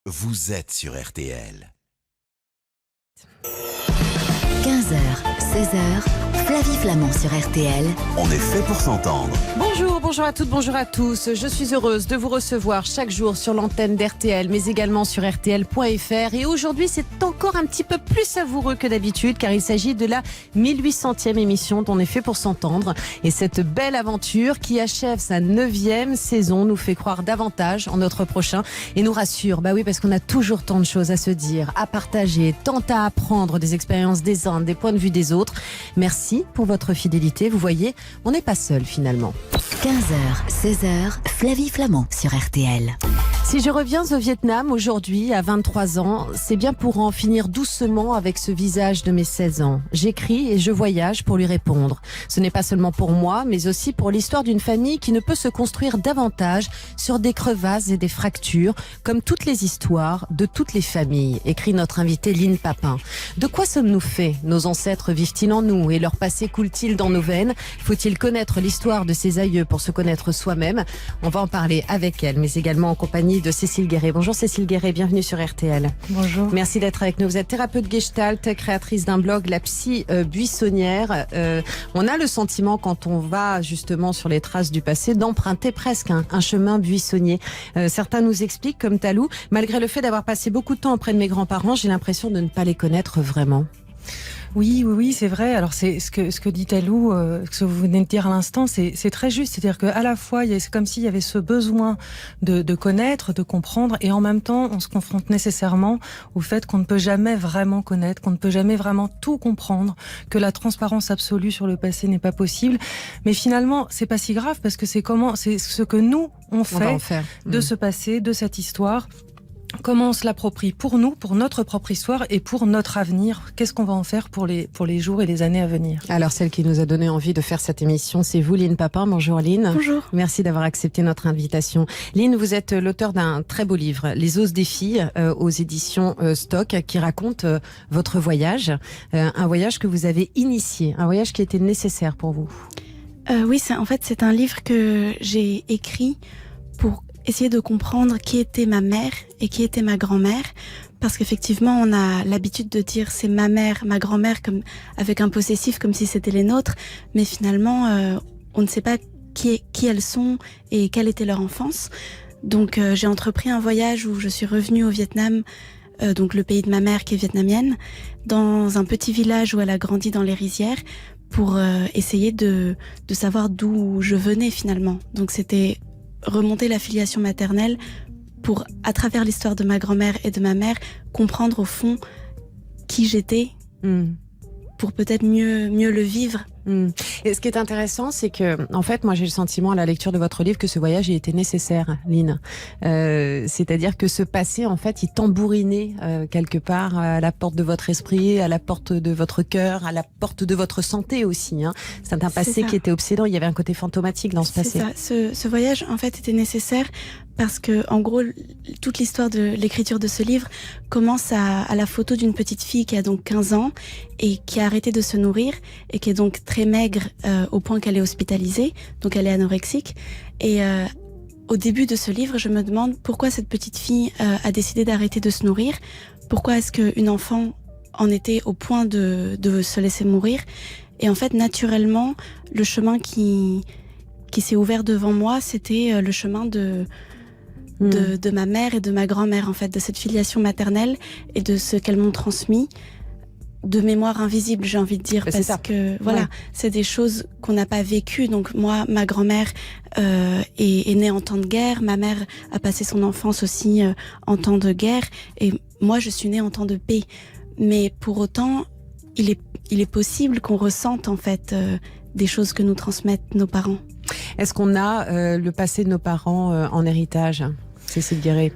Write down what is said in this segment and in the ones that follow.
vous êtes sur RTL. 15h, 16h, Flavie Flament sur RTL. On est fait pour s'entendre. Bonjour à toutes, bonjour à tous. Je suis heureuse de vous recevoir chaque jour sur l'antenne d'RTL, mais également sur RTL.fr. Et aujourd'hui, c'est encore un petit peu plus savoureux que d'habitude, car il s'agit de la 1800e émission d'On est fait pour s'entendre. Et cette belle aventure qui achève sa 9e saison nous fait croire davantage en notre prochain et nous rassure. Bah oui, parce qu'on a toujours tant de choses à se dire, à partager, tant à apprendre des expériences des uns, des points de vue des autres. Merci pour votre fidélité. Vous voyez, on n'est pas seul finalement. 15h, 16h, Flavie Flament sur RTL. Si je reviens au Vietnam aujourd'hui, à 23 ans, c'est bien pour en finir doucement avec ce visage de mes 16 ans. J'écris et je voyage pour lui répondre. Ce n'est pas seulement pour moi, mais aussi pour l'histoire d'une famille qui ne peut se construire davantage sur des crevasses et des fractures, comme toutes les histoires de toutes les familles, écrit notre invité Lynn Papin. De quoi sommes-nous faits? Nos ancêtres vivent-ils en nous et leur passé coule-t-il dans nos veines? Faut-il connaître l'histoire de ses aïeux pour se connaître soi-même? On va en parler avec elle, mais également en compagnie de Cécile Guéret. Bonjour Cécile Guéret, bienvenue sur RTL. Bonjour. Merci d'être avec nous. Vous êtes thérapeute gestalt, créatrice d'un blog La Psy Buissonnière. On a le sentiment, quand on va justement sur les traces du passé, d'emprunter presque un chemin buissonnier. Certains nous expliquent, comme Talou, malgré le fait d'avoir passé beaucoup de temps auprès de mes grands-parents, j'ai l'impression de ne pas les connaître vraiment. Oui, c'est vrai. Alors c'est ce que dit Talou, ce que vous venez de dire à l'instant, c'est très juste. C'est-à-dire qu'à la fois, c'est comme s'il y avait ce besoin de connaître, de comprendre, et en même temps, on se confronte nécessairement au fait qu'on ne peut jamais vraiment connaître, qu'on ne peut jamais vraiment tout comprendre, que la transparence absolue sur le passé n'est pas possible. Mais finalement, c'est pas si grave parce que c'est ce que nous on fait de ce passé, de cette histoire. Comment on se l'approprie pour nous, pour notre propre histoire et pour notre avenir. Qu'est-ce qu'on va en faire pour les jours et les années à venir? Alors, celle qui nous a donné envie de faire cette émission, c'est vous, Lynn Papin. Bonjour Lynn. Bonjour. Merci d'avoir accepté notre invitation. Lynn, vous êtes l'auteur d'un très beau livre, Les Oses des filles, aux éditions Stock, qui raconte votre voyage. Un voyage que vous avez initié, un voyage qui était nécessaire pour vous. Oui, c'est un livre que j'ai écrit pour essayer de comprendre qui était ma mère et qui était ma grand-mère, parce qu'effectivement on a l'habitude de dire c'est ma mère, ma grand-mère, comme avec un possessif, comme si c'était les nôtres, mais finalement on ne sait pas qui elles sont et quelle était leur enfance. Donc j'ai entrepris un voyage où je suis revenue au Vietnam, donc le pays de ma mère qui est vietnamienne, dans un petit village où elle a grandi dans les rizières, pour essayer de savoir d'où je venais finalement. Donc c'était remonter la filiation maternelle pour, à travers l'histoire de ma grand-mère et de ma mère, comprendre au fond qui j'étais, pour peut-être mieux le vivre. Et ce qui est intéressant, c'est que, en fait, moi j'ai le sentiment à la lecture de votre livre que ce voyage a été nécessaire, Lynn. C'est-à-dire que ce passé, en fait, il tambourinait quelque part à la porte de votre esprit, à la porte de votre cœur, à la porte de votre santé aussi. Hein. C'est un passé qui était obsédant. Il y avait un côté fantomatique dans ce passé. C'est ça. Ce voyage, en fait, était nécessaire parce que, en gros, toute l'histoire de l'écriture de ce livre commence à la photo d'une petite fille qui a donc 15 ans et qui a arrêté de se nourrir et qui est donc très maigre au point qu'elle est hospitalisée, donc elle est anorexique. Et au début de ce livre, je me demande pourquoi cette petite fille a décidé d'arrêter de se nourrir, pourquoi est-ce qu'une enfant en était au point de se laisser mourir. Et en fait, naturellement, le chemin qui s'est ouvert devant moi, c'était le chemin de ma mère et de ma grand-mère, en fait, de cette filiation maternelle et de ce qu'elles m'ont transmis. De mémoire invisible, j'ai envie de dire, parce que voilà, c'est des choses qu'on n'a pas vécues. Donc moi, ma grand-mère est née en temps de guerre, ma mère a passé son enfance aussi en temps de guerre, et moi je suis née en temps de paix. Mais pour autant, il est possible qu'on ressente en fait des choses que nous transmettent nos parents. Est-ce qu'on a le passé de nos parents en héritage, Cécile Guéret?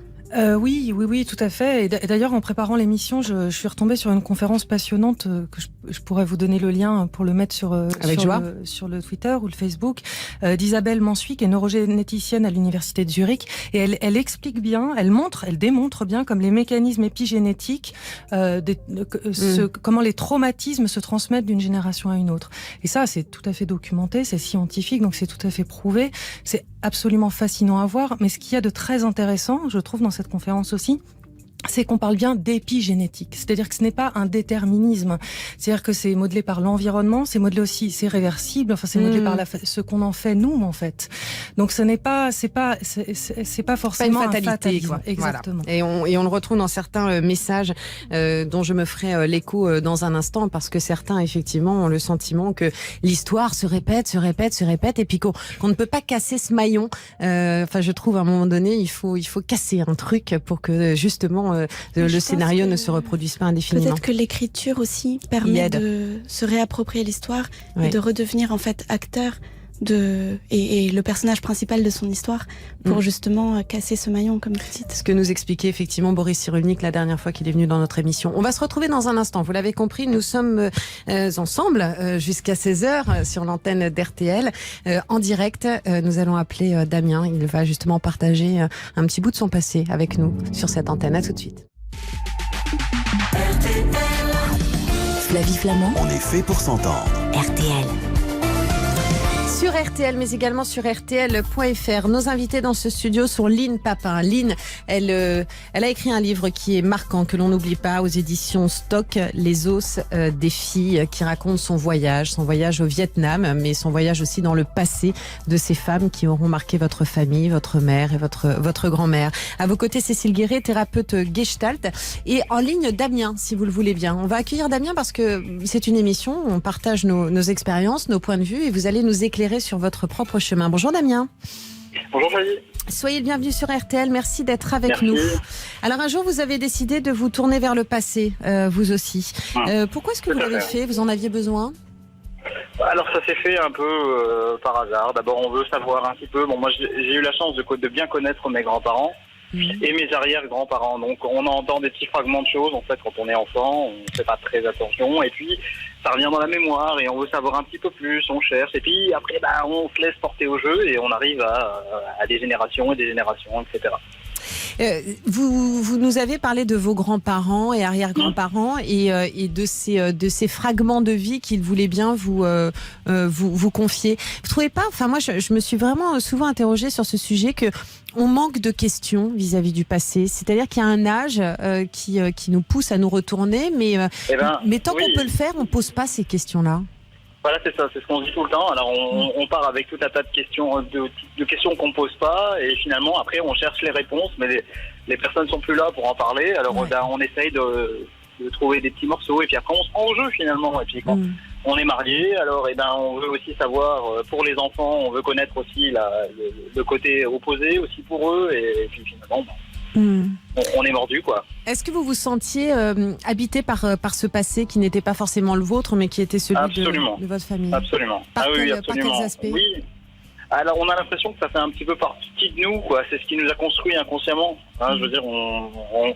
Oui, tout à fait. Et d'ailleurs, en préparant l'émission, je suis retombée sur une conférence passionnante que je pourrais vous donner le lien pour le mettre sur le Twitter ou le Facebook, d'Isabelle Mansuy, qui est neurogénéticienne à l'université de Zurich. Et elle explique bien, elle démontre bien comme les mécanismes épigénétiques, comment les traumatismes se transmettent d'une génération à une autre. Et ça, c'est tout à fait documenté, c'est scientifique, donc c'est tout à fait prouvé. C'est absolument fascinant à voir. Mais ce qu'il y a de très intéressant, je trouve, dans cette conférence aussi, c'est qu'on parle bien d'épigénétique. C'est-à-dire que ce n'est pas un déterminisme. C'est-à-dire que c'est modelé par l'environnement, c'est modelé aussi, c'est réversible, enfin, c'est modelé par ce qu'on en fait nous, en fait. Donc, c'est pas forcément pas une fatalité, quoi. Exactement. Voilà. Et on le retrouve dans certains messages, dont je me ferai l'écho dans un instant, parce que certains, effectivement, ont le sentiment que l'histoire se répète, et puis qu'on ne peut pas casser ce maillon. Enfin, je trouve, à un moment donné, il faut casser un truc pour que, justement, le scénario ne se reproduise pas indéfiniment. Peut-être que l'écriture aussi permet de se réapproprier l'histoire et de redevenir en fait acteur et le personnage principal de son histoire pour justement casser ce maillon, comme vous dites. Ce que nous expliquait effectivement Boris Cyrulnik la dernière fois qu'il est venu dans notre émission. On va se retrouver dans un instant. Vous l'avez compris, nous sommes ensemble jusqu'à 16h sur l'antenne d'RTL. En direct, nous allons appeler Damien. Il va justement partager un petit bout de son passé avec nous sur cette antenne. À tout de suite. Flavie Flamand, On est fait pour s'entendre. RTL. Sur RTL, mais également sur RTL.fr. Nos invités dans ce studio sont Line Papin. Line, elle a écrit un livre qui est marquant, que l'on n'oublie pas, aux éditions Stock, Les os des filles, qui raconte son voyage au Vietnam, mais son voyage aussi dans le passé de ces femmes qui auront marqué votre famille, votre mère et votre grand-mère. À vos côtés, Cécile Guéret, thérapeute Gestalt, et en ligne Damien, si vous le voulez bien. On va accueillir Damien parce que c'est une émission où on partage nos expériences, nos points de vue, et vous allez nous éclairer sur votre propre chemin. Bonjour Damien. Bonjour Flavie. Soyez le bienvenu sur RTL, merci d'être avec nous. Alors un jour vous avez décidé de vous tourner vers le passé, vous aussi. Pourquoi est-ce que vous l'avez fait ? Vous en aviez besoin ? Alors ça s'est fait un peu par hasard. D'abord on veut savoir un petit peu. Bon, moi j'ai eu la chance de bien connaître mes grands-parents et mes arrière-grands-parents. Donc on entend des petits fragments de choses en fait quand on est enfant, on ne fait pas très attention et puis ça revient dans la mémoire et on veut savoir un petit peu plus, on cherche et puis après on se laisse porter au jeu et on arrive à des générations et des générations, etc. Vous nous avez parlé de vos grands-parents et arrière-grands-parents et de ces fragments de vie qu'ils voulaient bien vous confier. Vous trouvez pas, enfin moi je me suis vraiment souvent interrogée sur ce sujet, que on manque de questions vis-à-vis du passé, c'est-à-dire qu'il y a un âge qui nous pousse à nous retourner, mais tant qu'on peut le faire, on pose pas ces questions-là. Voilà, c'est ça, c'est ce qu'on dit tout le temps. Alors on part avec tout un tas de questions, de questions qu'on pose pas, et finalement après on cherche les réponses, mais les personnes sont plus là pour en parler. Alors on essaye de trouver des petits morceaux, et puis après on se prend au jeu finalement. Et puis quand on est marié, alors on veut aussi savoir pour les enfants, on veut connaître aussi le côté opposé aussi pour eux, et puis finalement on est mordu quoi. Est-ce que vous vous sentiez habité par ce passé qui n'était pas forcément le vôtre, mais qui était celui de votre famille ? Absolument. Absolument. Par quels aspects ? Oui. Alors on a l'impression que ça fait un petit peu partie de nous, quoi. C'est ce qui nous a construit inconsciemment. Je veux dire, on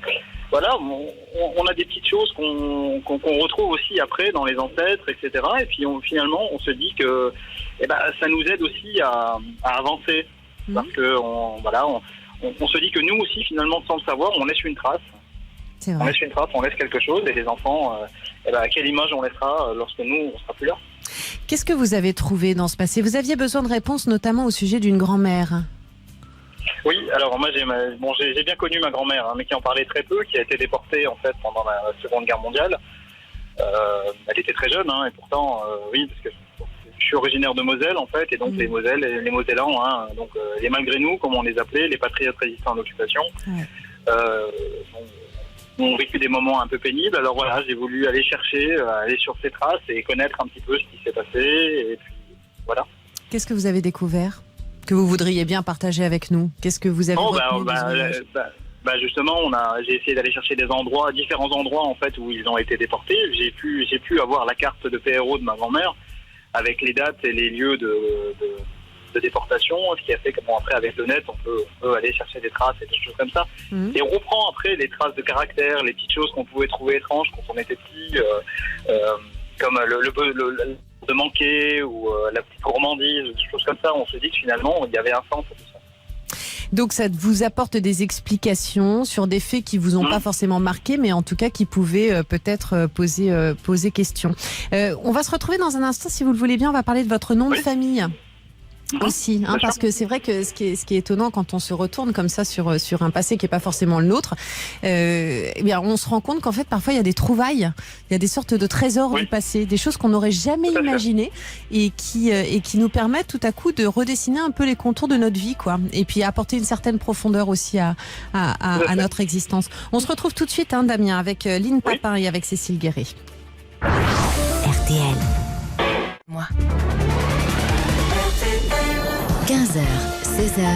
a des petites choses qu'on retrouve aussi après dans les ancêtres, etc. Et puis finalement on se dit que ça nous aide aussi à avancer, parce que on se dit que nous aussi, finalement, sans le savoir, on laisse une trace. C'est vrai. On laisse une trace, on laisse quelque chose, et les enfants, quelle image on laissera lorsque nous, on sera plus là. Qu'est-ce que vous avez trouvé dans ce passé ? Vous aviez besoin de réponses, notamment au sujet d'une grand-mère. Oui, alors moi, j'ai bien connu ma grand-mère, mais qui en parlait très peu, qui a été déportée, en fait, pendant la Seconde Guerre mondiale. Elle était très jeune, et pourtant, oui, parce que je suis originaire de Moselle en fait, et donc les Mosellans, donc les malgré nous, comme on les appelait, les patriotes résistants à l'occupation, ont vécu des moments un peu pénibles. Alors voilà, j'ai voulu aller sur ces traces et connaître un petit peu ce qui s'est passé, et puis voilà. Qu'est-ce que vous avez découvert que vous voudriez bien partager avec nous ? Qu'est-ce que vous avez retenu justement, j'ai essayé d'aller chercher différents endroits en fait où ils ont été déportés. J'ai pu avoir la carte de PRO de ma grand-mère, avec les dates et les lieux de déportation, ce qui a fait qu'après avec le net on peut aller chercher des traces et des choses comme ça. Et on reprend après les traces de caractère, les petites choses qu'on pouvait trouver étranges quand on était petit, comme le de manquer ou la petite gourmandise, des choses comme ça. On se dit que finalement il y avait un sens à tout ça. Donc ça vous apporte des explications sur des faits qui vous ont pas forcément marqué, mais en tout cas qui pouvaient peut-être poser question. On va se retrouver dans un instant, si vous le voulez bien. On va parler de votre nom de famille. Aussi, Bien parce sûr. que c'est vrai que ce qui est étonnant quand on se retourne comme ça sur un passé qui est pas forcément le nôtre, eh bien on se rend compte qu'en fait parfois il y a des trouvailles, il y a des sortes de trésors Oui. du passé, des choses qu'on n'aurait jamais Tout à fait. imaginées et qui nous permettent tout à coup de redessiner un peu les contours de notre vie, quoi. Et puis apporter une certaine profondeur aussi à fait. notre existence. On se retrouve tout de suite, Damien, avec Lynn Oui. Papin et avec Cécile Guéret. RTL. Moi. 15h, 16h,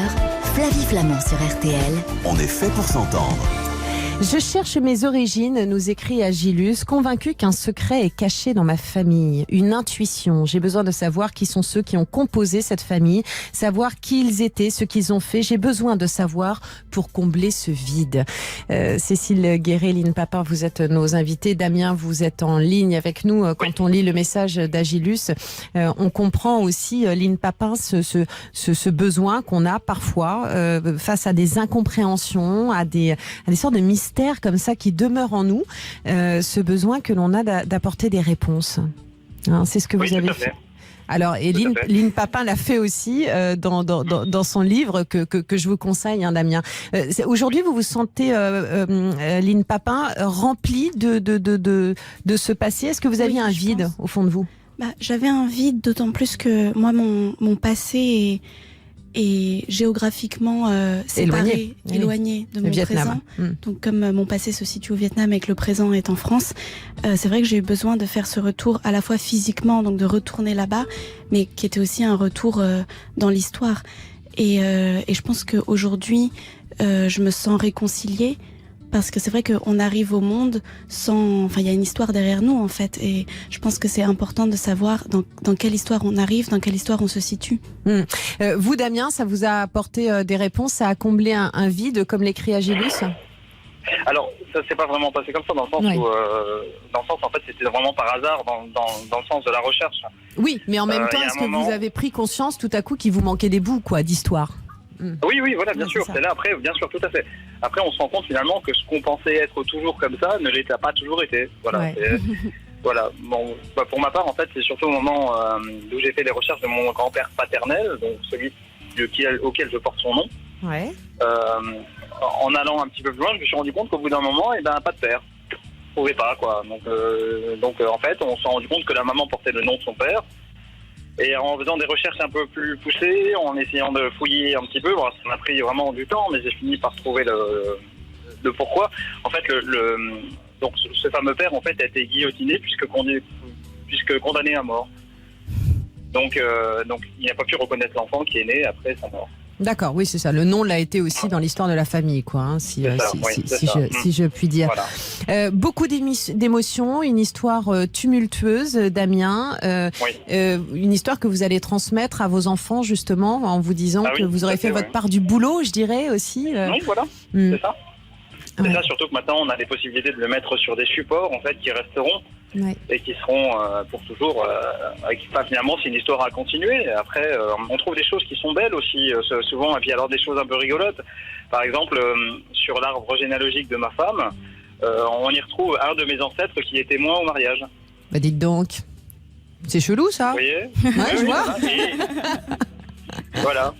Flavie Flamand sur RTL. On est fait pour s'entendre. Je cherche mes origines, nous écrit Agilus, convaincu qu'un secret est caché dans ma famille, une intuition. J'ai besoin de savoir qui sont ceux qui ont composé cette famille, savoir qui ils étaient, ce qu'ils ont fait. J'ai besoin de savoir pour combler ce vide. Cécile Guéret, Lynn Papin, vous êtes nos invités. Damien, vous êtes en ligne avec nous. Quand on lit le message d'Agilus, on comprend aussi, Lynn Papin, ce besoin qu'on a parfois face à des incompréhensions, à des sortes de mystères comme ça qui demeurent en nous, ce besoin que l'on a d'apporter des réponses. Hein, c'est ce que Oui, vous avez tout à fait. fait. Alors, et Tout à fait. Lynn Papin l'a fait aussi dans son livre que je vous conseille, hein, Damien. Aujourd'hui, vous vous sentez, Lynn Papin, remplie de ce passé. Est-ce que vous aviez Oui, un je vide pense. au fond de vous? J'avais un vide, d'autant plus que moi, mon passé est géographiquement séparé, éloigné de Le mon Vietnam. présent. Donc comme mon passé se situe au Vietnam et que le présent est en France, c'est vrai que j'ai eu besoin de faire ce retour à la fois physiquement, donc de retourner là-bas, mais qui était aussi un retour dans l'histoire. Et je pense qu'aujourd'hui, je me sens réconciliée, parce que c'est vrai qu'on arrive au monde sans... Enfin, il y a une histoire derrière nous, en fait. Et je pense que c'est important de savoir dans quelle histoire on arrive, dans quelle histoire on se situe. Vous, Damien, ça vous a apporté des réponses, ça a comblé un vide, comme l'écrit Agilus? Alors, ça s'est pas vraiment passé comme ça, dans le sens Ouais. où, en fait, c'était vraiment par hasard, dans le sens de la recherche. Oui, mais en même temps, il y a un est-ce que moment- vous avez pris conscience tout à coup qu'il vous manquait des bouts, quoi, d'histoire? Oui, voilà, bien Non, sûr. c'est ça. C'est là, après, bien sûr, tout à fait. Après, on se rend compte finalement que ce qu'on pensait être toujours comme ça ne l'était pas toujours été. Voilà. Ouais. Voilà. Bon, pour ma part, en fait, c'est surtout au moment où j'ai fait les recherches de mon grand-père paternel, donc celui auquel je porte son nom. Ouais. En allant un petit peu plus loin, je me suis rendu compte qu'au bout d'un moment, pas de père. Je trouvais pas, quoi. Donc, en fait, on s'est rendu compte que la maman portait le nom de son père. Et en faisant des recherches un peu plus poussées, en essayant de fouiller un petit peu, bon, ça m'a pris vraiment du temps, mais j'ai fini par trouver le pourquoi. En fait, donc ce fameux père, en fait, a été guillotiné puisque condamné à mort. Donc, il n'a pas pu reconnaître l'enfant qui est né après sa mort. D'accord, oui, c'est ça. Le nom l'a été aussi dans l'histoire de la famille, quoi, hein, si je puis dire. Voilà. Beaucoup d'émotions, une histoire tumultueuse, Damien. Oui. Une histoire que vous allez transmettre à vos enfants, justement, en vous disant Ah oui, que vous aurez tout à fait, fait votre ouais. part du boulot, je dirais aussi. Oui, voilà, Mm. c'est ça. C'est Ouais. ça, surtout que maintenant, on a les possibilités de le mettre sur des supports, en fait, qui resteront Ouais. et qui seront pour toujours. Finalement, c'est une histoire à continuer. Après, on trouve des choses qui sont belles aussi, souvent, et puis alors des choses un peu rigolotes. Par exemple, sur l'arbre généalogique de ma femme, on y retrouve un de mes ancêtres qui est témoin au mariage. Bah dites donc. C'est chelou, ça. Vous voyez? Ouais, je vois. Voilà.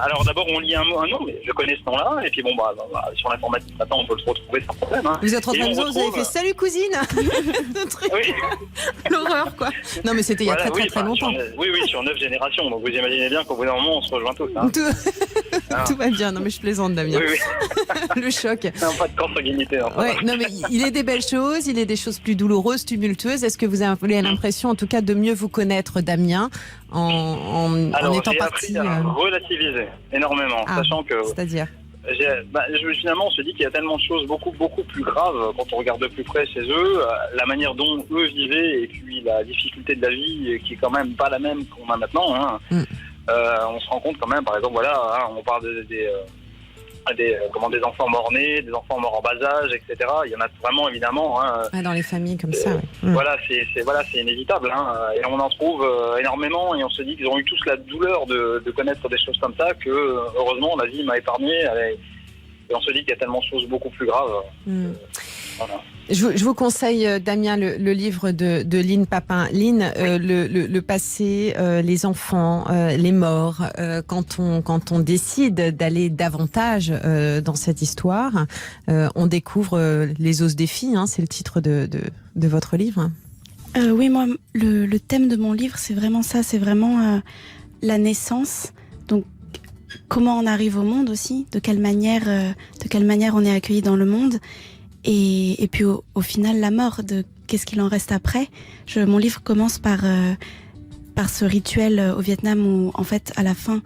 Alors d'abord, on lit un nom, mais je connais ce nom-là, et puis bon, sur l'informatique, maintenant, on peut le retrouver sans problème. Hein. Vous êtes en train de Et on dire, vous avez retrouve- fait salut cousine. Le truc, Oui. l'horreur, quoi. Non, mais c'était il y a Voilà, très longtemps. Sur 9 générations. Donc vous imaginez bien qu'au bout d'un moment, on se rejoint tous. Hein. Tout va bien. Non, mais je plaisante, Damien. Oui. Le choc. Non, pas de consanguinité. Hein. Ouais, non, mais il est des belles choses, il est des choses plus douloureuses, tumultueuses. Est-ce que vous avez l'impression, en tout cas, de mieux vous connaître, Damien, en Alors, étant j'ai parti appris à relativiser énormément, Ah, sachant que c'est-à-dire finalement, on se dit qu'il y a tellement de choses beaucoup plus graves quand on regarde de plus près chez eux, la manière dont eux vivaient et puis la difficulté de la vie qui est quand même pas la même qu'on a maintenant. Hein. Mm. On se rend compte quand même, par exemple, on parle des enfants morts-nés, des enfants morts en bas âge, etc. Il y en a vraiment évidemment. Hein. dans les familles comme ça, ouais. Voilà, c'est inévitable. Hein. Et on en trouve énormément et on se dit qu'ils ont eu tous la douleur de connaître des choses comme ça que, heureusement, la vie m'a épargné. Et on se dit qu'il y a tellement de choses beaucoup plus graves. Voilà. Je vous conseille, Damien, le livre de Lynn Papin. Lynn, le passé, les enfants, les morts, quand on décide d'aller davantage dans cette histoire, on découvre les os des filles, hein, c'est le titre de votre livre. Oui, moi, le thème de mon livre, c'est vraiment ça, c'est vraiment la naissance, donc comment on arrive au monde aussi, de quelle manière on est accueilli dans le monde. Et puis au final, la mort, de qu'est-ce qu'il en reste après. Mon livre commence par ce rituel au Vietnam où, en fait, à la fin,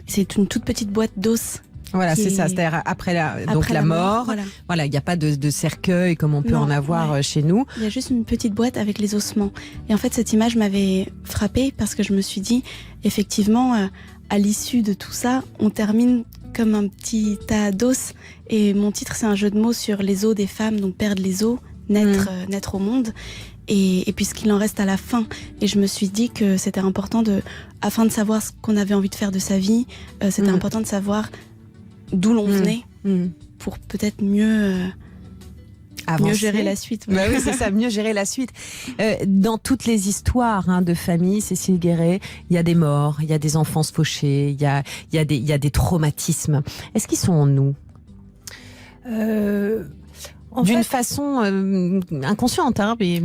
c'est une toute petite boîte d'os. Voilà, c'est ça. C'est-à-dire après la mort. Voilà, il n'y a pas de cercueil comme on peut en avoir chez nous. Il y a juste une petite boîte avec les ossements. Et en fait, cette image m'avait frappée parce que je me suis dit, effectivement, à l'issue de tout ça, on termine comme un petit tas d'os. Et mon titre, c'est un jeu de mots sur les os des femmes, donc perdre les os, naître au monde. Et puis ce qu'il en reste à la fin. Et je me suis dit que c'était important afin de savoir ce qu'on avait envie de faire de sa vie, c'était important de savoir d'où l'on venait pour peut-être mieux gérer la suite. Bah oui, c'est ça, mieux gérer la suite. Dans toutes les histoires de famille, Cécile Guéret, il y a des morts, il y a des enfances fauchées, il y a des traumatismes. Est-ce qu'ils sont en nous ? D'une façon inconsciente, mais...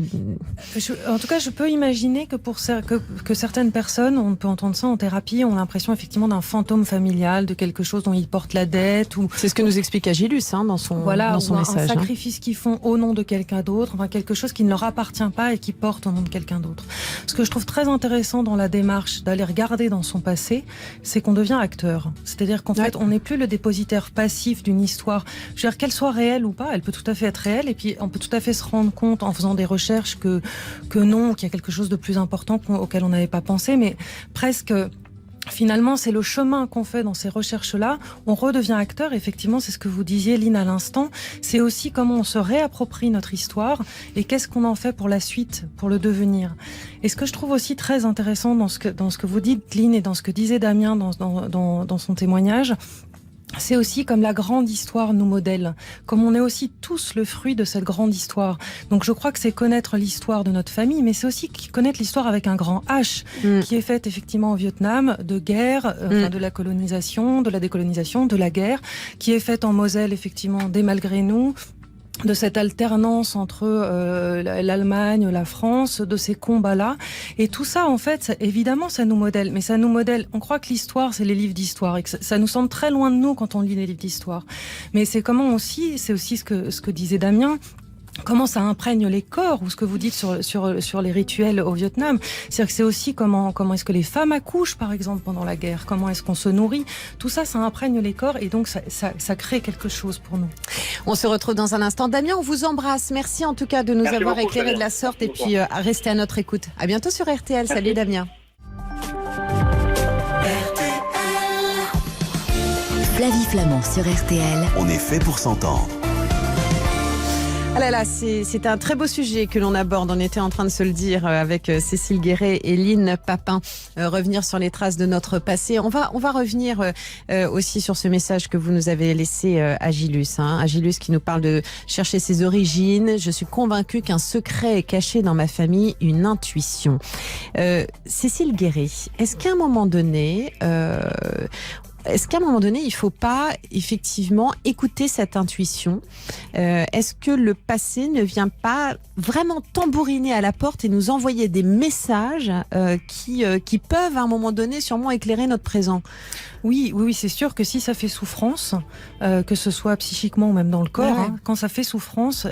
En tout cas, je peux imaginer que certaines personnes, on peut entendre ça en thérapie, ont l'impression effectivement d'un fantôme familial, de quelque chose dont ils portent la dette. C'est ce que nous explique Agilus dans son message. Un sacrifice qu'ils font au nom de quelqu'un d'autre, enfin quelque chose qui ne leur appartient pas et qui porte au nom de quelqu'un d'autre. Ce que je trouve très intéressant dans la démarche d'aller regarder dans son passé, c'est qu'on devient acteur. C'est-à-dire qu'en fait, on n'est plus le dépositaire passif d'une histoire. Je veux dire, qu'elle soit réelle ou pas, elle peut tout à fait être réelle, et puis on peut tout à fait se rendre compte en faisant des recherches que non, qu'il y a quelque chose de plus important auquel on n'avait pas pensé, mais presque finalement c'est le chemin qu'on fait dans ces recherches-là, on redevient acteur. Effectivement, c'est ce que vous disiez, Lynn, à l'instant, c'est aussi comment on se réapproprie notre histoire et qu'est-ce qu'on en fait pour la suite, pour le devenir. Et ce que je trouve aussi très intéressant dans ce que vous dites, Lynn, et dans ce que disait Damien dans son témoignage, c'est aussi comme la grande histoire nous modèle, comme on est aussi tous le fruit de cette grande histoire. Donc je crois que c'est connaître l'histoire de notre famille, mais c'est aussi connaître l'histoire avec un grand H, qui est faite effectivement au Vietnam, de guerre, de la colonisation, de la décolonisation, de la guerre, qui est faite en Moselle effectivement des malgré nous, de cette alternance entre l'Allemagne, la France, de ces combats-là. Et tout ça, en fait, évidemment, ça nous modèle. Mais ça nous modèle. On croit que l'histoire, c'est les livres d'histoire. Et que ça nous semble très loin de nous quand on lit les livres d'histoire. Mais c'est aussi ce que disait Damien, comment ça imprègne les corps, ou ce que vous dites sur les rituels au Vietnam. C'est-à-dire que c'est aussi comment est-ce que les femmes accouchent, par exemple, pendant la guerre, comment est-ce qu'on se nourrit. Tout ça, ça imprègne les corps, et donc ça crée quelque chose pour nous. On se retrouve dans un instant. Damien, on vous embrasse. Merci en tout cas de nous avoir éclairé de la sorte, et puis restez à notre écoute. À bientôt sur RTL. Merci. Salut Damien. Flavie Flamand sur RTL. On est fait pour s'entendre. Ah là là, c'est un très beau sujet que l'on aborde. On était en train de se le dire avec Cécile Guéret et Lynn Papin. Revenir sur les traces de notre passé. On va revenir aussi sur ce message que vous nous avez laissé, Agilus. Agilus qui nous parle de chercher ses origines. Je suis convaincue qu'un secret est caché dans ma famille, une intuition. Cécile Guéret, est-ce qu'à un moment donné... il ne faut pas effectivement écouter cette intuition ? Est-ce que le passé ne vient pas vraiment tambouriner à la porte et nous envoyer des messages qui peuvent à un moment donné sûrement éclairer notre présent ? Oui, c'est sûr que si ça fait souffrance, que ce soit psychiquement ou même dans le corps, quand ça fait souffrance,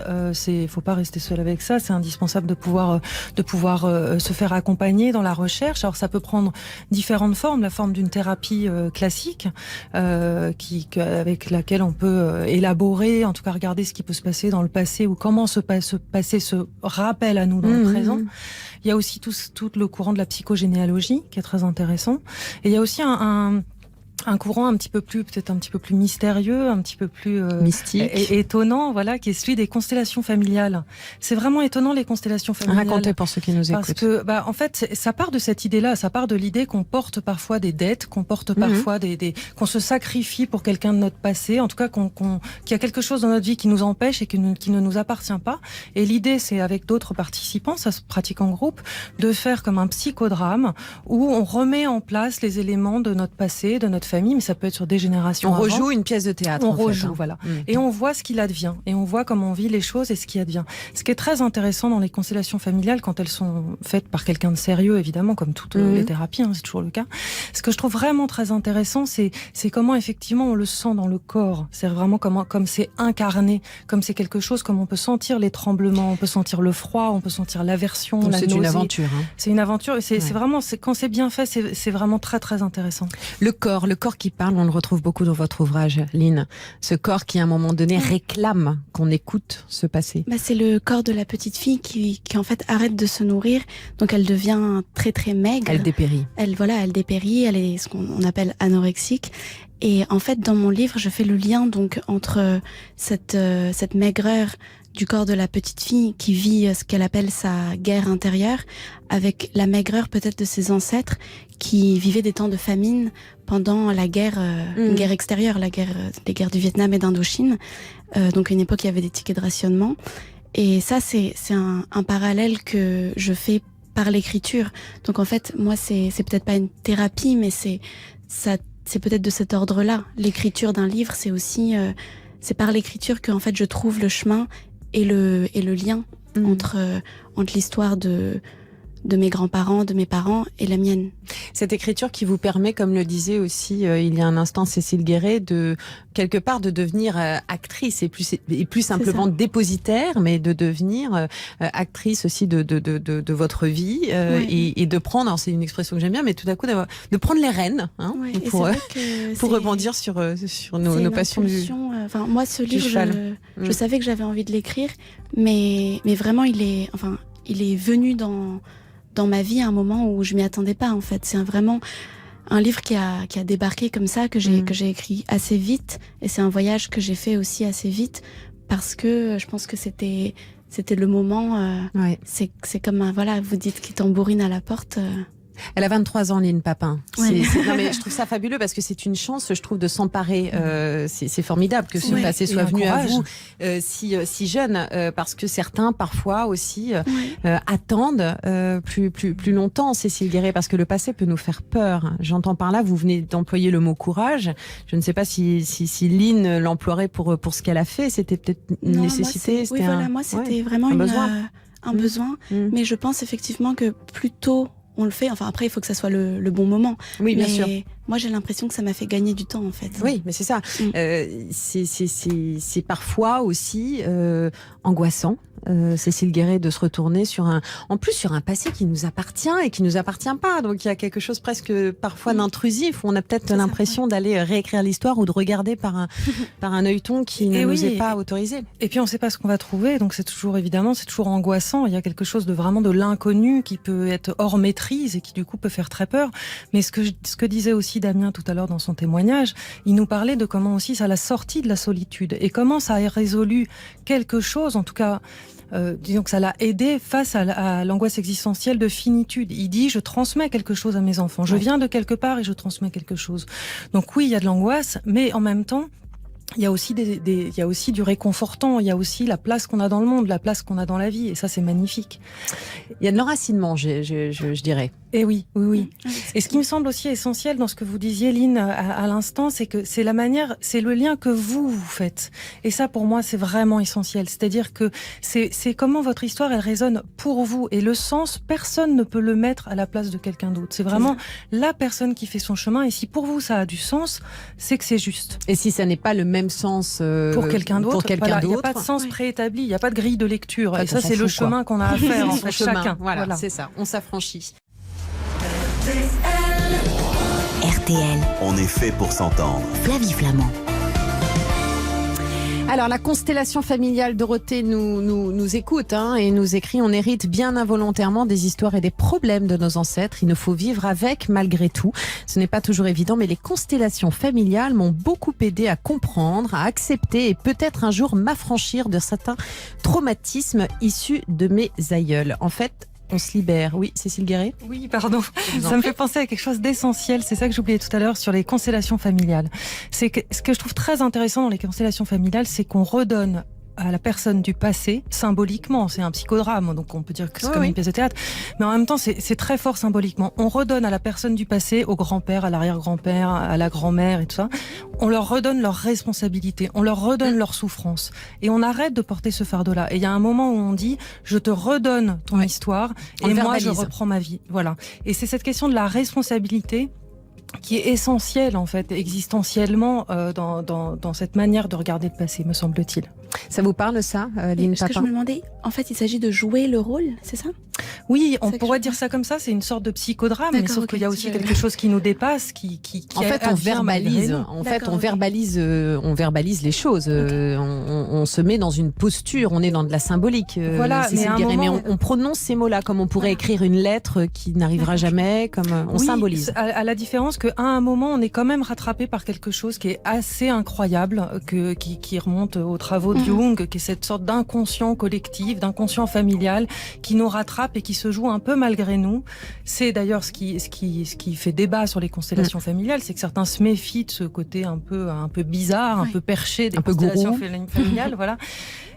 faut pas rester seul avec ça. C'est indispensable de pouvoir se faire accompagner dans la recherche. Alors ça peut prendre différentes formes, la forme d'une thérapie classique, avec laquelle on peut élaborer, en tout cas regarder ce qui peut se passer dans le passé ou comment ce passé se rappelle à nous dans le présent. Il y a aussi tout le courant de la psychogénéalogie qui est très intéressant. Et il y a aussi un courant peut-être un petit peu plus mystérieux, un petit peu plus mystique, étonnant, voilà, qui est celui des constellations familiales. C'est vraiment étonnant, les constellations familiales. Racontez pour ceux qui nous écoutent. Parce que, en fait, ça part de cette idée-là, ça part de l'idée qu'on porte parfois des dettes, qu'on porte parfois qu'on se sacrifie pour quelqu'un de notre passé, en tout cas qu'il y a quelque chose dans notre vie qui nous empêche et qui ne nous appartient pas. Et l'idée, c'est avec d'autres participants, ça se pratique en groupe, de faire comme un psychodrame où on remet en place les éléments de notre passé, de notre famille, mais ça peut être sur des générations avant. Rejoue une pièce de théâtre. On rejoue, voilà. Et on voit ce qu'il advient. Et on voit comment on vit les choses et ce qui advient. Ce qui est très intéressant dans les constellations familiales, quand elles sont faites par quelqu'un de sérieux, évidemment, comme toutes les thérapies, c'est toujours le cas. Ce que je trouve vraiment très intéressant, c'est comment, effectivement, on le sent dans le corps. C'est vraiment comme c'est incarné, comme c'est quelque chose, comme on peut sentir les tremblements, on peut sentir le froid, on peut sentir l'aversion, la nausée. C'est une aventure. C'est une aventure. Et c'est vraiment, quand c'est bien fait, c'est vraiment très, très intéressant. Le corps qui parle, on le retrouve beaucoup dans votre ouvrage, Lynn. Ce corps qui, à un moment donné, réclame qu'on écoute ce passé. C'est le corps de la petite fille qui en fait arrête de se nourrir, donc elle devient très très maigre. Elle dépérit. Elle dépérit, elle est ce qu'on appelle anorexique. Et en fait, dans mon livre, je fais le lien donc entre cette maigreur du corps de la petite fille qui vit ce qu'elle appelle sa guerre intérieure, avec la maigreur peut-être de ses ancêtres qui vivaient des temps de famine pendant la guerre, une guerre extérieure, les guerres du Vietnam et d'Indochine. Donc une époque, il y avait des tickets de rationnement. Et ça, c'est un parallèle que je fais par l'écriture. Donc en fait, moi, c'est peut-être pas une thérapie, mais c'est peut-être de cet ordre-là. L'écriture d'un livre, c'est aussi c'est par l'écriture que en fait je trouve le chemin et le lien entre l'histoire de mes grands-parents, de mes parents et la mienne. Cette écriture qui vous permet, comme le disait aussi il y a un instant Cécile Guéret, de quelque part de devenir actrice et plus simplement dépositaire, mais de devenir actrice aussi de votre vie et de prendre, alors c'est une expression que j'aime bien, mais tout à coup de prendre les rênes pour rebondir sur nos passions moi, ce livre, je savais que j'avais envie de l'écrire, mais vraiment il est venu dans ma vie à un moment où je m'y attendais pas, en fait. C'est vraiment un livre qui a débarqué comme ça, que j'ai écrit assez vite, et c'est un voyage que j'ai fait aussi assez vite, parce que je pense que c'était le moment. C'est comme vous dites qui tambourine à la porte. Elle a 23 ans, Lynn Papin. Ouais. Non, mais je trouve ça fabuleux parce que c'est une chance, je trouve, de s'emparer. C'est formidable que ce passé soit venu à vous si jeune, parce que certains, parfois aussi, attendent plus longtemps, Cécile Guéret, parce que le passé peut nous faire peur. J'entends par là, vous venez d'employer le mot courage. Je ne sais pas si Lynn l'emploierait pour ce qu'elle a fait. C'était peut-être une nécessité. Moi, c'était vraiment un besoin. Mais je pense effectivement que plus tôt on le fait. Enfin, après, il faut que ça soit le bon moment. Oui, bien sûr. Moi, j'ai l'impression que ça m'a fait gagner du temps, en fait. Oui, mais c'est ça. C'est parfois aussi angoissant, Cécile Guéret, de se retourner sur un passé qui nous appartient et qui nous appartient pas. Donc, il y a quelque chose presque parfois d'intrusif où on a peut-être l'impression d'aller réécrire l'histoire ou de regarder par un œilleton qui ne nous est pas autorisé. Et puis, on ne sait pas ce qu'on va trouver. Donc, c'est toujours angoissant. Il y a quelque chose de vraiment de l'inconnu qui peut être hors maîtrise et qui, du coup, peut faire très peur. Mais ce que disait aussi Damien tout à l'heure dans son témoignage, il nous parlait de comment aussi ça l'a sorti de la solitude et comment ça a résolu quelque chose, en tout cas, disons que ça l'a aidé face à l'angoisse existentielle de finitude. Il dit, je transmets quelque chose à mes enfants. Je viens de quelque part et je transmets quelque chose. Donc oui, il y a de l'angoisse, mais en même temps, il y a aussi il y a aussi du réconfortant, il y a aussi la place qu'on a dans le monde, la place qu'on a dans la vie, et ça c'est magnifique. Il y a de l'enracinement, je dirais. Et oui. Et ce qui me semble aussi essentiel dans ce que vous disiez, Lynn, à l'instant, c'est que c'est le lien que vous faites. Et ça, pour moi, c'est vraiment essentiel. C'est-à-dire que c'est comment votre histoire, elle résonne pour vous. Et le sens, personne ne peut le mettre à la place de quelqu'un d'autre. C'est vraiment la personne qui fait son chemin. Et si pour vous, ça a du sens, c'est que c'est juste. Et si ça n'est pas le même sens pour quelqu'un d'autre, il n'y a pas de sens préétabli, il n'y a pas de grille de lecture. Et ça, c'est le chemin qu'on a à faire, en fait, chacun. Voilà, c'est ça. On s'affranchit. RTL. On est fait pour s'entendre. Flavie Flamand. Alors, la constellation familiale, Dorothée nous écoute et nous écrit: on hérite bien involontairement des histoires et des problèmes de nos ancêtres. Il nous faut vivre avec malgré tout. Ce n'est pas toujours évident, mais les constellations familiales m'ont beaucoup aidé à comprendre, à accepter et peut-être un jour m'affranchir de certains traumatismes issus de mes aïeuls. En fait, on se libère. Oui, Cécile Guéret ? Oui, pardon. Ça me fait penser à quelque chose d'essentiel. C'est ça que j'oubliais tout à l'heure sur les constellations familiales. C'est que ce que je trouve très intéressant dans les constellations familiales, c'est qu'on redonne à la personne du passé, symboliquement, c'est un psychodrame, donc on peut dire que c'est comme une pièce de théâtre, mais en même temps c'est très fort symboliquement. On redonne à la personne du passé, au grand-père, à l'arrière-grand-père, à la grand-mère et tout ça, on leur redonne leurs responsabilités, on leur redonne leur souffrance, et on arrête de porter ce fardeau-là. Et il y a un moment où on dit, je te redonne ton histoire, et moi je reprends ma vie. Voilà. Et c'est cette question de la responsabilité qui est essentielle, en fait, existentiellement, dans cette manière de regarder le passé, me semble-t-il. Ça vous parle, ça, Lynn Ce que je me demandais, en fait, il s'agit de jouer le rôle, c'est ça ? Oui, on pourrait dire ça comme ça, c'est une sorte de psychodrame, mais sauf qu'il y a aussi quelque chose qui nous dépasse, qui en fait, on verbalise. En fait, on verbalise les choses. On se met dans une posture, on est dans de la symbolique. Voilà, mais on prononce ces mots-là comme on pourrait écrire une lettre qui n'arrivera jamais, comme on symbolise. À la différence qu'à un moment, on est quand même rattrapé par quelque chose qui est assez incroyable, qui remonte aux travaux de Jung, qui est cette sorte d'inconscient collectif, d'inconscient familial, qui nous rattrape et qui se joue un peu malgré nous. C'est d'ailleurs ce qui fait débat sur les constellations familiales, c'est que certains se méfient de ce côté un peu bizarre, un peu perché des constellations familiales, voilà.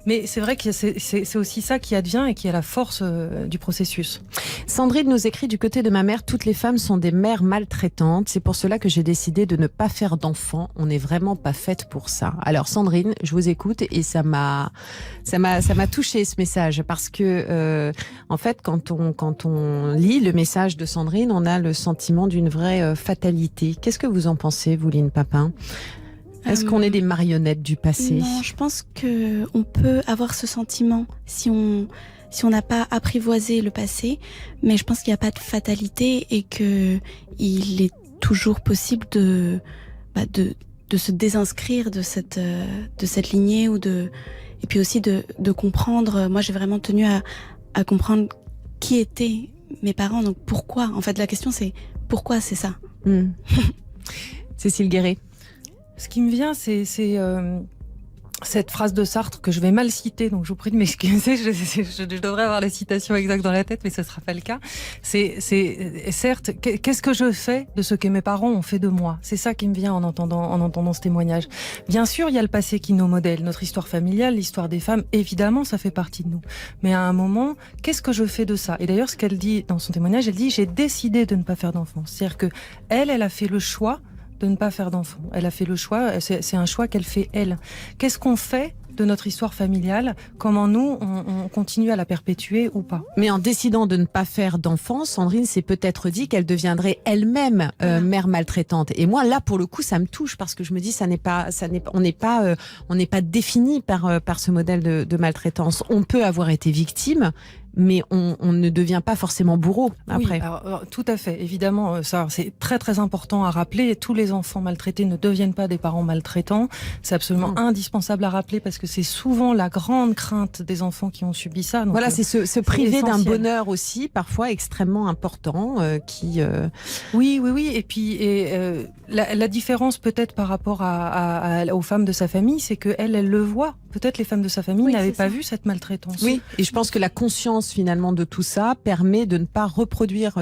Mais c'est vrai que c'est aussi ça qui advient et qui est la force du processus. Sandrine nous écrit: du côté de ma mère, toutes les femmes sont des mères maltraitantes. C'est pour cela que j'ai décidé de ne pas faire d'enfants. On n'est vraiment pas faite pour ça. Alors Sandrine, je vous écoute et ça m'a touché ce message parce que en fait, quand on lit le message de Sandrine, on a le sentiment d'une vraie fatalité. Qu'est-ce que vous en pensez, vous, Lynn Papin ? Est-ce qu'on est des marionnettes du passé ? Non, je pense que on peut avoir ce sentiment si on n'a pas apprivoisé le passé, mais je pense qu'il n'y a pas de fatalité et que il est toujours possible de se désinscrire de cette lignée et puis aussi de comprendre. Moi, j'ai vraiment tenu à comprendre qui étaient mes parents, donc pourquoi. En fait, la question c'est pourquoi c'est ça. Cécile Guéret. Ce qui me vient, c'est cette phrase de Sartre que je vais mal citer, donc je vous prie de m'excuser, je devrais avoir la citation exacte dans la tête, mais ce ne sera pas le cas. C'est certes, qu'est-ce que je fais de ce que mes parents ont fait de moi ? C'est ça qui me vient en entendant ce témoignage. Bien sûr, il y a le passé qui nous modèle, notre histoire familiale, l'histoire des femmes, évidemment, ça fait partie de nous. Mais à un moment, qu'est-ce que je fais de ça ? Et d'ailleurs, ce qu'elle dit dans son témoignage, elle dit « j'ai décidé de ne pas faire d'enfants ». C'est-à-dire que elle a fait le choix de ne pas faire d'enfants. Elle a fait le choix, c'est un choix qu'elle fait elle. Qu'est-ce qu'on fait de notre histoire familiale ? Comment nous, on continue à la perpétuer ou pas ? Mais en décidant de ne pas faire d'enfants, Sandrine s'est peut-être dit qu'elle deviendrait elle-même mère maltraitante. Et moi, là, pour le coup, ça me touche parce que je me dis, on n'est pas défini par ce modèle de maltraitance. On peut avoir été victime, mais on ne devient pas forcément bourreau après. Oui, alors, tout à fait. Évidemment, ça, c'est très très important à rappeler. Tous les enfants maltraités ne deviennent pas des parents maltraitants. C'est absolument indispensable à rappeler parce que c'est souvent la grande crainte des enfants qui ont subi ça. Donc, voilà, c'est se priver d'un bonheur aussi, parfois extrêmement important, qui... Oui. Et puis, la différence peut-être par rapport aux femmes de sa famille, c'est qu'elle le voit. Peut-être les femmes de sa famille n'avaient pas vu cette maltraitance. Oui, et je pense que la conscience finalement de tout ça permet de ne pas reproduire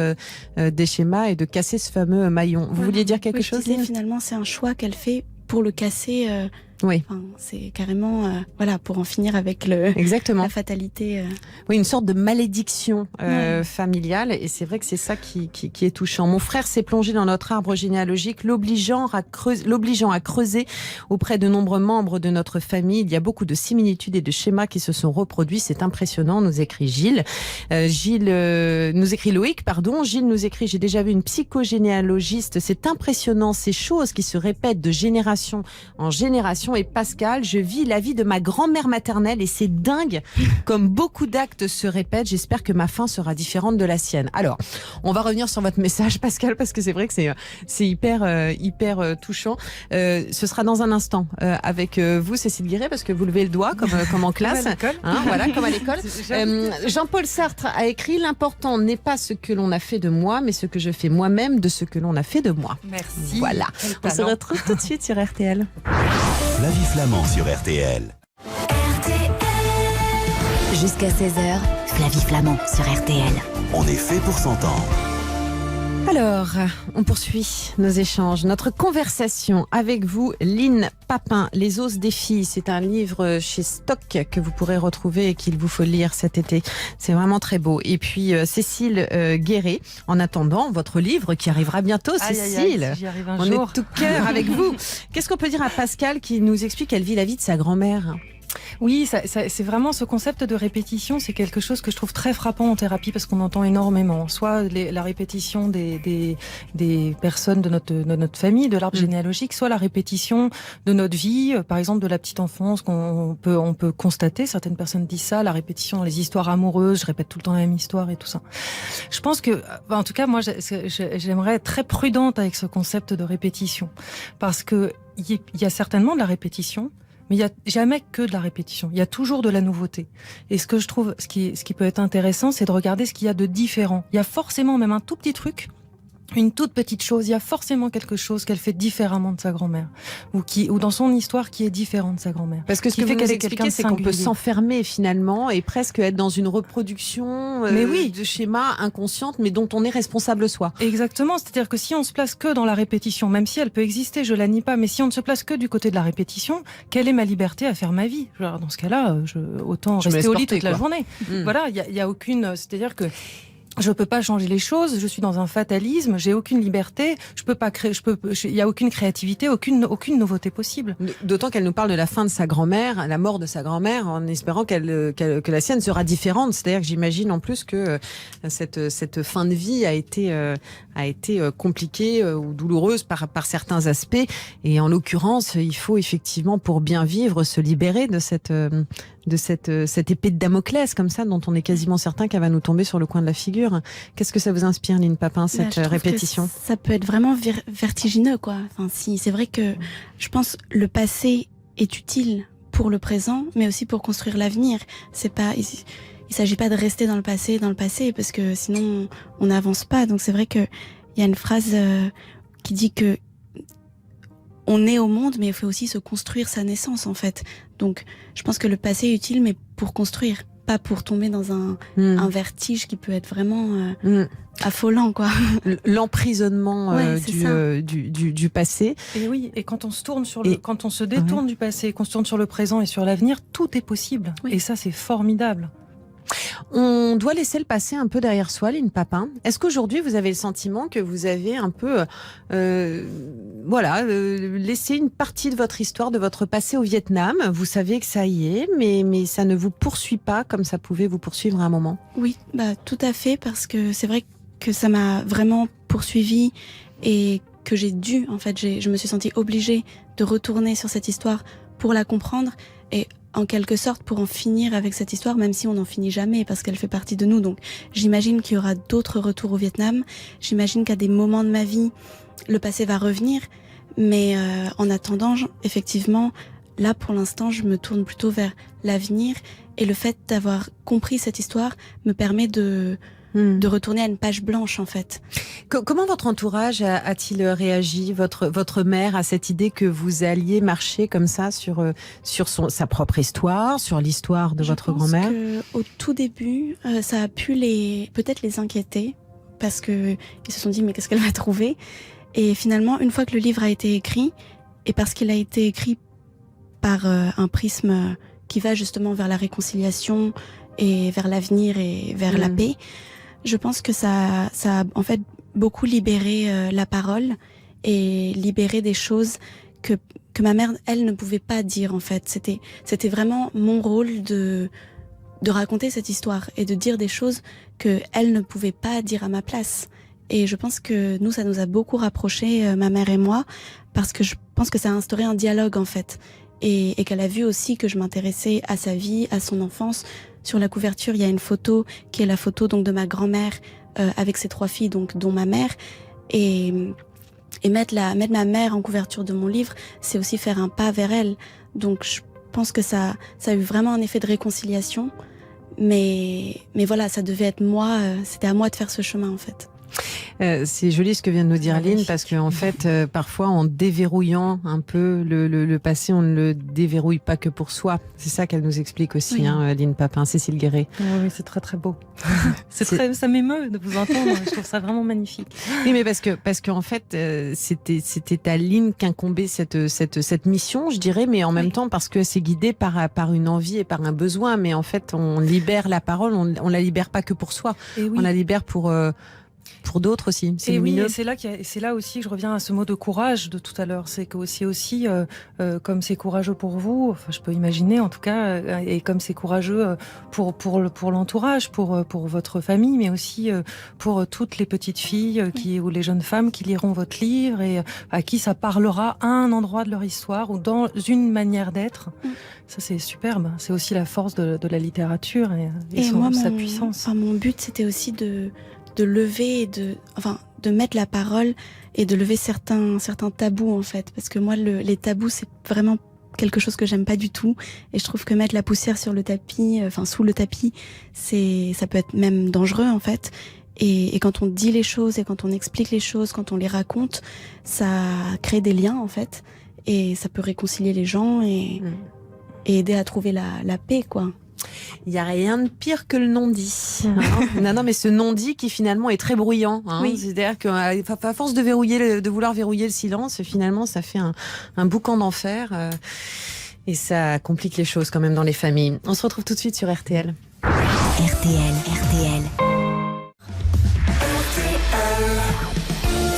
des schémas et de casser ce fameux maillon. Vous vouliez dire quelque chose ? Finalement, c'est un choix qu'elle fait pour le casser. Oui. Enfin, c'est carrément pour en finir avec Exactement. la fatalité. Oui, une sorte de malédiction familiale, et c'est vrai que c'est ça qui est touchant. Mon frère s'est plongé dans notre arbre généalogique, l'obligeant à creuser auprès de nombreux membres de notre famille. Il y a beaucoup de similitudes et de schémas qui se sont reproduits. C'est impressionnant, nous écrit Gilles. Nous écrit Loïc, pardon. Gilles nous écrit: j'ai déjà vu une psychogénéalogiste. C'est impressionnant, ces choses qui se répètent de génération en génération. présentation est Pascal. Je vis la vie de ma grand-mère maternelle et c'est dingue. Comme beaucoup d'actes se répètent, j'espère que ma fin sera différente de la sienne. Alors, on va revenir sur votre message, Pascal, parce que c'est vrai que c'est hyper touchant. Ce sera dans un instant avec vous, Cécile Guéret, parce que vous levez le doigt comme en classe. Voilà, comme à l'école. Jean-Paul Sartre a écrit « L'important n'est pas ce que l'on a fait de moi, mais ce que je fais moi-même de ce que l'on a fait de moi. » Merci. Voilà. On se retrouve tout de suite sur RTL. Flavie Flamand sur RTL. Jusqu'à 16h, Flavie Flamand sur RTL. On est fait pour s'entendre. Alors, on poursuit nos échanges, notre conversation avec vous, Lynn Papin, Les os des filles. C'est un livre chez Stock que vous pourrez retrouver et qu'il vous faut lire cet été. C'est vraiment très beau. Et puis, Cécile Guéret, en attendant votre livre qui arrivera bientôt, Cécile. Si j'y arrive un On jour. est tout cœur avec vous. Qu'est-ce qu'on peut dire à Pascal qui nous explique qu'elle vit la vie de sa grand-mère ? Oui, c'est vraiment ce concept de répétition, c'est quelque chose que je trouve très frappant en thérapie parce qu'on entend énormément. Soit la répétition des personnes de notre famille, de l'arbre généalogique, soit la répétition de notre vie, par exemple de la petite enfance qu'on peut constater. Certaines personnes disent ça, la répétition dans les histoires amoureuses, je répète tout le temps la même histoire et tout ça. Je pense que, en tout cas, moi, j'aimerais être très prudente avec ce concept de répétition parce que il y a certainement de la répétition. Mais il n'y a jamais que de la répétition. Il y a toujours de la nouveauté. Et ce que je trouve, ce qui peut être intéressant, c'est de regarder ce qu'il y a de différent. Il y a forcément même un tout petit truc, une toute petite chose. Il y a forcément quelque chose qu'elle fait différemment de sa grand-mère. Ou dans son histoire qui est différent de sa grand-mère. Parce que ce que vous nous expliquez, c'est qu'on peut s'enfermer finalement et presque être dans une reproduction de schémas inconscientes, mais dont on est responsable soi. Exactement. C'est-à-dire que si on se place que dans la répétition, même si elle peut exister, je la nie pas, mais si on ne se place que du côté de la répétition, quelle est ma liberté à faire ma vie ? Alors, dans ce cas-là, autant rester au lit toute la journée. Voilà, il y a aucune... C'est-à-dire que je peux pas changer les choses, je suis dans un fatalisme, j'ai aucune liberté, je peux pas créer, il y a aucune créativité, aucune nouveauté possible. D'autant qu'elle nous parle de la fin de sa grand-mère, la mort de sa grand-mère, en espérant que la sienne sera différente. C'est-à-dire que j'imagine en plus que cette fin de vie a été compliquée ou douloureuse par certains aspects. Et en l'occurrence, il faut effectivement, pour bien vivre, se libérer de cette épée de Damoclès comme ça, dont on est quasiment certain qu'elle va nous tomber sur le coin de la figure. Qu'est-ce que ça vous inspire, Lynn Papin, cette répétition ? Ça peut être vraiment vertigineux, quoi. Enfin, c'est vrai que je pense le passé est utile pour le présent, mais aussi pour construire l'avenir. Il s'agit pas de rester dans le passé, parce que sinon on n'avance pas. Donc c'est vrai que il y a une phrase qui dit que on est au monde, mais il faut aussi se construire sa naissance, en fait. Donc, je pense que le passé est utile, mais pour construire, pas pour tomber dans un vertige qui peut être vraiment affolant, quoi. L'emprisonnement du passé. Et oui, et quand on se tourne quand on se détourne du passé, qu'on se tourne sur le présent et sur l'avenir, tout est possible. Oui. Et ça, c'est formidable. On doit laisser le passé un peu derrière soi, Lynn Papin. Est-ce qu'aujourd'hui, vous avez le sentiment que vous avez un peu laissé une partie de votre histoire, de votre passé au Vietnam ? Vous savez que ça y est, mais ça ne vous poursuit pas comme ça pouvait vous poursuivre à un moment ? Oui, tout à fait, parce que c'est vrai que ça m'a vraiment poursuivi et que j'ai dû, en fait, je me suis sentie obligée de retourner sur cette histoire pour la comprendre et en quelque sorte pour en finir avec cette histoire, même si on n'en finit jamais parce qu'elle fait partie de nous. Donc j'imagine qu'il y aura d'autres retours au Vietnam, j'imagine qu'à des moments de ma vie, le passé va revenir, mais en attendant, effectivement, là pour l'instant, je me tourne plutôt vers l'avenir et le fait d'avoir compris cette histoire me permet de retourner à une page blanche, en fait. Comment votre entourage a-t-il réagi, votre mère, à cette idée que vous alliez marcher comme ça sur sa propre histoire, sur l'histoire de votre grand-mère ? Au tout début, ça a pu peut-être les inquiéter, parce que ils se sont dit mais qu'est-ce qu'elle va trouver ? Et finalement, une fois que le livre a été écrit, et parce qu'il a été écrit par un prisme qui va justement vers la réconciliation et vers l'avenir et vers la paix, je pense que ça a en fait beaucoup libéré la parole et libéré des choses que ma mère, elle, ne pouvait pas dire, en fait. C'était vraiment mon rôle de raconter cette histoire et de dire des choses que elle ne pouvait pas dire à ma place. Et je pense que nous, ça nous a beaucoup rapprochés, ma mère et moi, parce que je pense que ça a instauré un dialogue, en fait. et qu'elle a vu aussi que je m'intéressais à sa vie, à son enfance. Sur la couverture, il y a une photo qui est la photo donc de ma grand-mère avec ses 3 filles, donc dont ma mère. Et mettre ma mère en couverture de mon livre, c'est aussi faire un pas vers elle. Donc je pense que ça a eu vraiment un effet de réconciliation. Mais voilà, ça devait être moi, c'était à moi de faire ce chemin en fait. C'est joli ce que vient de nous dire Lynn, parce qu'en fait, parfois, en déverrouillant un peu le passé, on ne le déverrouille pas que pour soi. C'est ça qu'elle nous explique aussi, oui. Lynn Papin, Cécile Guéret. Oui, c'est très très beau. Ça m'émeut de vous entendre. Je trouve ça vraiment magnifique. Oui, mais parce qu'en fait, c'était à Lynn qu'incombait cette mission, je dirais, mais en même temps parce que c'est guidé par une envie et par un besoin. Mais en fait, on libère la parole, on la libère pas que pour soi, on la libère pour d'autres aussi. C'est lumineux. Oui, et c'est là aussi que je reviens à ce mot de courage de tout à l'heure. C'est que c'est aussi comme c'est courageux pour vous, enfin je peux imaginer en tout cas, et comme c'est courageux pour l'entourage, pour votre famille, mais aussi pour toutes les petites filles ou les jeunes femmes qui liront votre livre et à qui ça parlera à un endroit de leur histoire ou dans une manière d'être. Ça c'est superbe. C'est aussi la force de la littérature et sa puissance. Mon but c'était aussi de lever de mettre la parole et de lever certains tabous en fait, parce que moi les tabous c'est vraiment quelque chose que j'aime pas du tout, et je trouve que mettre la poussière sur le tapis, sous le tapis, ça peut être même dangereux en fait. Et quand on dit les choses et quand on explique les choses, quand on les raconte, ça crée des liens en fait, et ça peut réconcilier les gens et aider à trouver la paix quoi. Il n'y a rien de pire que le non-dit. Non, mais ce non-dit qui finalement est très bruyant. Oui. C'est-à-dire qu'à force de vouloir verrouiller le silence, finalement, ça fait un boucan d'enfer. Et ça complique les choses quand même dans les familles. On se retrouve tout de suite sur RTL. RTL.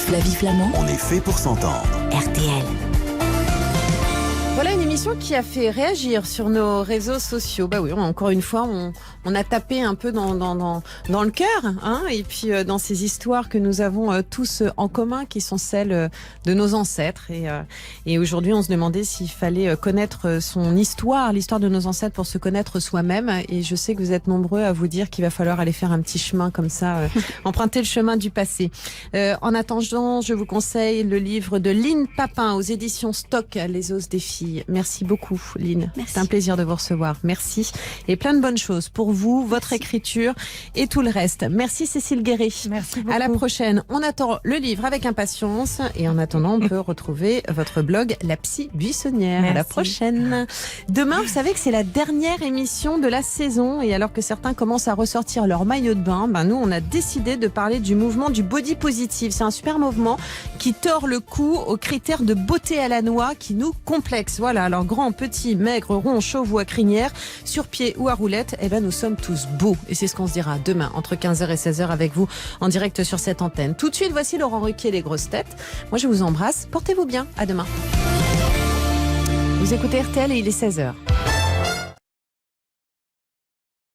Flavie Flamand. On est fait pour s'entendre. RTL. Voilà une émission qui a fait réagir sur nos réseaux sociaux. Bah oui, encore une fois, on a tapé un peu dans le cœur, et puis dans ces histoires que nous avons tous en commun, qui sont celles de nos ancêtres. Et aujourd'hui, on se demandait s'il fallait connaître son histoire, l'histoire de nos ancêtres, pour se connaître soi-même. Et je sais que vous êtes nombreux à vous dire qu'il va falloir aller faire un petit chemin comme ça, emprunter le chemin du passé. En attendant, je vous conseille le livre de Lynn Papin aux éditions Stock, Les os des filles. Merci beaucoup, Lynn. C'est un plaisir de vous recevoir. Merci. Et plein de bonnes choses pour vous, votre écriture et tout le reste. Merci, Cécile Guéret. Merci beaucoup. À la prochaine. On attend le livre avec impatience. Et en attendant, on peut retrouver votre blog La Psy Buissonnière. Merci. À la prochaine. Demain, vous savez que c'est la dernière émission de la saison. Et alors que certains commencent à ressortir leur maillot de bain, nous, on a décidé de parler du mouvement du body positive. C'est un super mouvement qui tord le cou aux critères de beauté à la noix qui nous complexent. Voilà, alors grand, petit, maigre, rond, chauve ou à crinière, sur pied ou à roulette, nous sommes tous beaux. Et c'est ce qu'on se dira demain, entre 15h et 16h avec vous, en direct sur cette antenne. Tout de suite, voici Laurent Ruquier, les grosses têtes. Moi, je vous embrasse. Portez-vous bien. À demain. Vous écoutez RTL et il est 16h.